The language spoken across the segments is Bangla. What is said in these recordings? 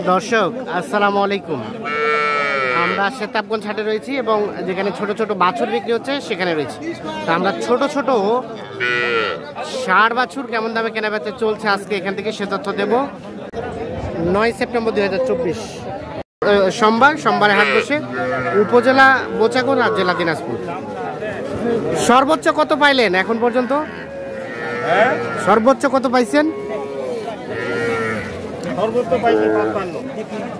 দর্শক আসসালামু আলাইকুম। আমরা সেতাবগঞ্জ হাটে রয়েছি এবং যেখানে ছোট ছোট বাছুর বিক্রি হচ্ছে সেখানে রয়েছি। তো আমরা ছোট ছোট ষাঁড় বাছুর কেমন দামে কেনাবেচা চলছে আজকে এখান থেকে সে তথ্য দেব। 9 সেপ্টেম্বর 2024 সোমবারে হাট বসে, উপজেলা বোচাগঞ্জ আর জেলা দিনাজপুর। সর্বোচ্চ কত পাইলেন এখন পর্যন্ত? সর্বোচ্চ কত পাইছেন?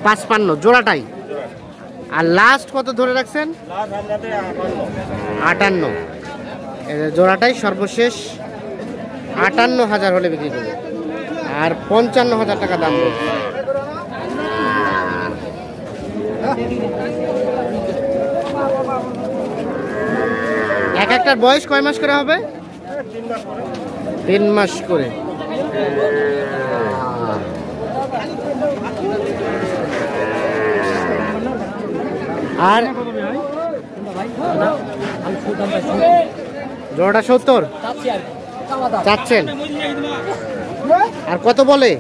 55 জোড়াটাই। আর লাস্ট কত ধরে রাখছেন? 58। জোড়াটাই সর্বশেষ 58,000 হলে বিক্রি করবে, আর 55,000 টাকা দাম বলছে। এক একটার বয়স কয় মাস করে হবে? 3 মাস করে। আর জোড়াটা 70 চাচ্ছেন। আর কত বলে?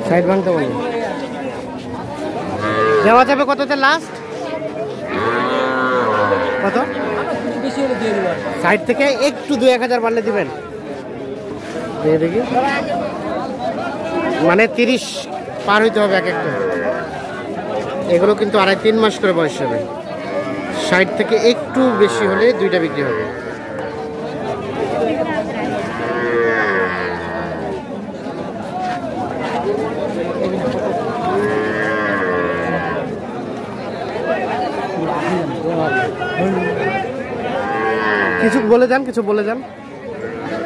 60 ভাঙতে বলে। দেওয়া যাবে কততে লাস্ট? কত? 60 থেকে একটু 2-1000 বাড়লে দিবেন। দেখি মানে 30 পার হইতে হবে এক একটা। এগুলো কিন্তু 2.5-3 মাস করে বয়স হবে। 60 থেকে একটু বেশি হলে দুইটা বিক্রি হবে। কিছু বলে যান, কিছু বলে যান।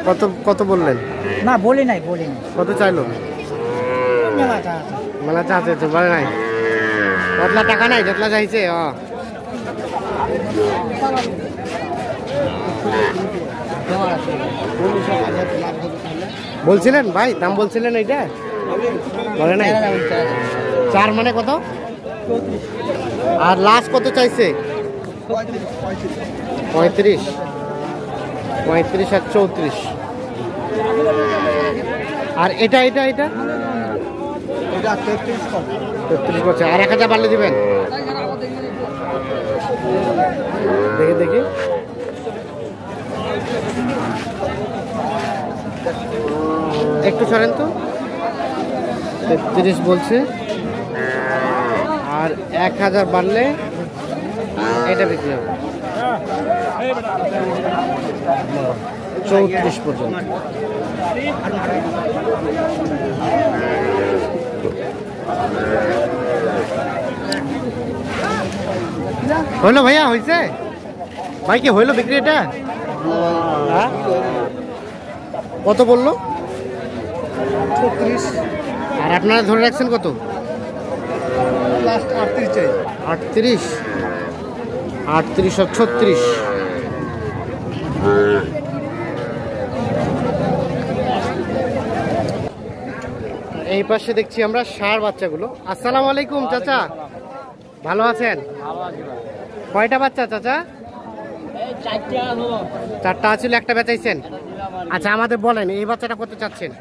কত কত বললেন? না বলি নাই। কত চাইলো? মেলা চাচ্ছে তো বলে নাই। যতলা টাকা নাই যতলা চাইছে। বলছিলেন ভাই, দাম বলছিলেন এইটা বলে নাই। 4 মানে কত? আর লাস্ট কত চাইছে? 35 আর 34। আর এটা 33 করছে। আর 1000 বাড়লে দিবেন। দেখি একটু সরেন তো। 33 বলছে, আর 1000 বাড়লে এটা বিক্রি হবে 34 পর্যন্ত। হইলো ভাইয়া? হয়েছে ভাই? কি হইলো বিক্রি? এটা কত বললো? 36। আর আপনারা ধরে রাখছেন কত? লাস্ট 38 চাই। 38 আর 36। এই পাশে দেখছি আমরা ষাঁড় বাচ্চাগুলো। আসসালামু আলাইকুম চাচা, ভালো আছেন? কয়টা বাচ্চা চাচা? 4টা আছিল, একটা বেচাইছেন। আচ্ছা আমাদের বলেন এই বাচ্চাটা কত চাচ্ছেন?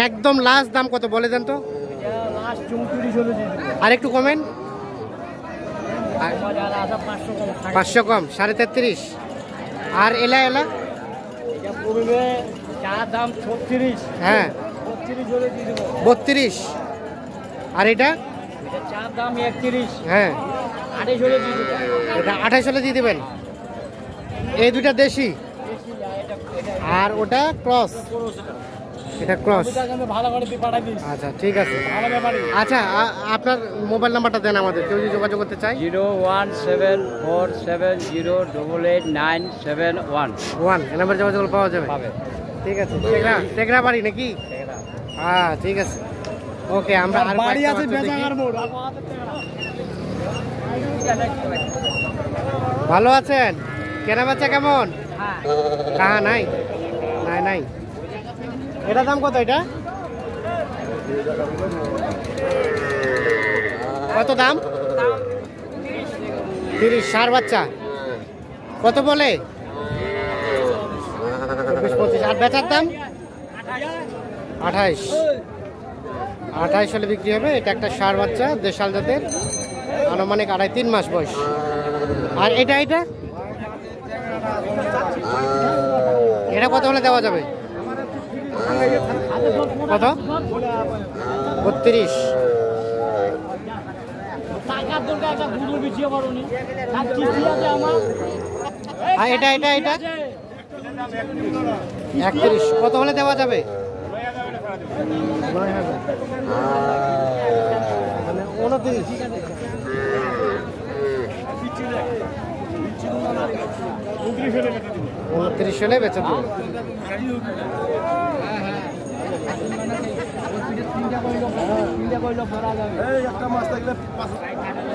একদম লাস্ট দাম কত বলে দেন তো। আর একটু কমেন। 500 কম, 33.5। আর এলা দাম 36। হ্যাঁ 32। আর এটা দাম 31। হ্যাঁ 28 হলে দিয়ে দেব। এটা 28 হলে দিয়ে দেবেন। এই দুটা দেশি আর ওটা ক্রস। এটা ক্রস। আচ্ছা ঠিক আছে। আচ্ছা আপনার মোবাইল নাম্বারটা দেন আমাদের, কেউ যদি যোগাযোগ করতে চায়। 017470971 এই নাম্বারে যোগাযোগ পাওয়া যাবে। ঠিক আছে। টেকরা বাড়ি নাকি? হ্যাঁ ঠিক আছে, ওকে। আমরা আর বাড়ি আছে বেজাগার মোড়। ভালো আছেন? কেনা বেচা কেমন? হ্যাঁ নাই। এটা দাম কত? এটা কত দাম? 30। ষাঁড় বাচ্চা কত বলে? 24-25। আর বেচার দাম 28 28 হলে বিক্রি হবে। এটা একটা ষাঁড় বাচ্চা দেশাল জাতের, আনুমানিক 2.5-3 মাস বয়স। আর এটা এটা এটা কত হলে দেওয়া যাবে? কত? 32। টাকার দরকার একটা গুরু বিছিয়ে পড়ুনি আর কিস্তি আছে আমার। আর এটা এটা এটা 31। কত হলে দেওয়া যাবে? 29। 29 হলে বেচে দেবো।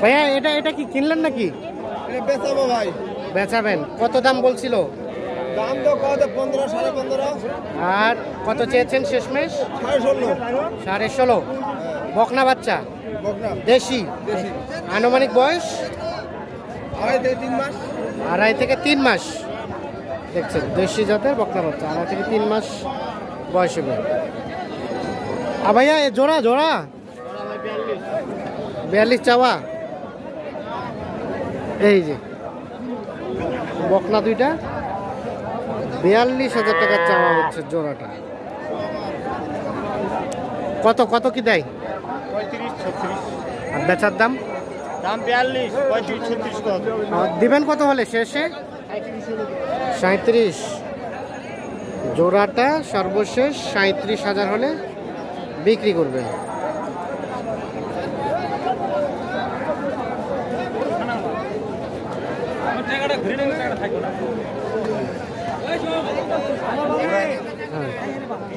ভাইয়া এটা এটা কি কিনলেন নাকি? বেচাবো ভাই। বেচাবেন? কত দাম বলছিল? দাম তো কত 15 15.5। আর কত চেয়েছেন শেষমেশ? 16.5। 16.5। বকনা বাচ্চা, বকনা দেশি, দেশি। আনুমানিক বয়স 2.5-3 মাস। 2.5 থেকে 3 মাস। দেখছেন দেশি জাতের বকনা বাচ্চা, 2.5 থেকে 3 মাস বয়স হবে। আর ভাইয়া এ জোড়া জোড়া 42 চাওয়া। এই যে বকনা দুইটা 42,000 টাকার চাওয়া হচ্ছে জোড়াটা। কত কত কি দেয়? 35-36। আর বেচার দাম? দাম 42-35-36 কত? আর দিবেন কত হলে শেষে? 37। জোড়াটা সর্বশেষ 37,000 হলে বিক্রি করবেন।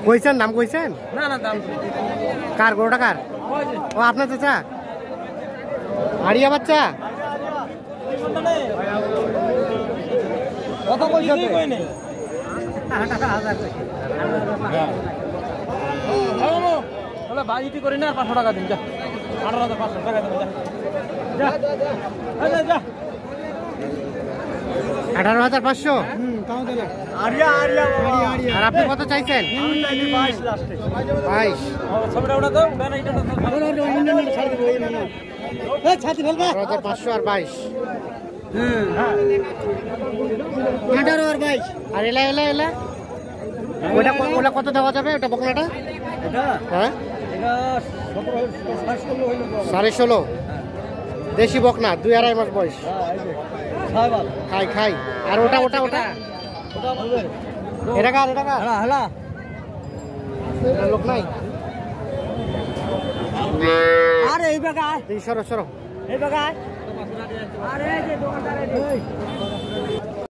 কইছেন নাম কইছেন? না না দাম কার গরুটা কার? ও আপনার চাচা আড়িয়া বাচ্চা। কত কইছে কই নেই বলে বাড়িটি করি না আর 500 টাকা দিন যা 18,500 টাকা দিন যা যা যা 18,500। আরিয়া আরিয়া আর আপনি কত চাইছেন? 22 লাস্টে। 22। ছবিটা ওটা দাও না এটা ছাতি ফেলবা 18,500 আর 22। 18 আর 22 আর এলা এলা এলা ওটা ওটা কত দেওয়া যাবে ওটা বকনাটা? এটা হ্যাঁ এটা 17 হইলো 16.5। দেশি বকনা 2-2.5 মাস বয়স। সাইবাল খাই খাই। আর ওটা ওটা ওটা ওটা বলবে এটা কার? এটা কার? হলা হলা এটা লোক নাই। আরে এই বাগা সরো সরো। এই বাগা আরে যে দোকানদার এই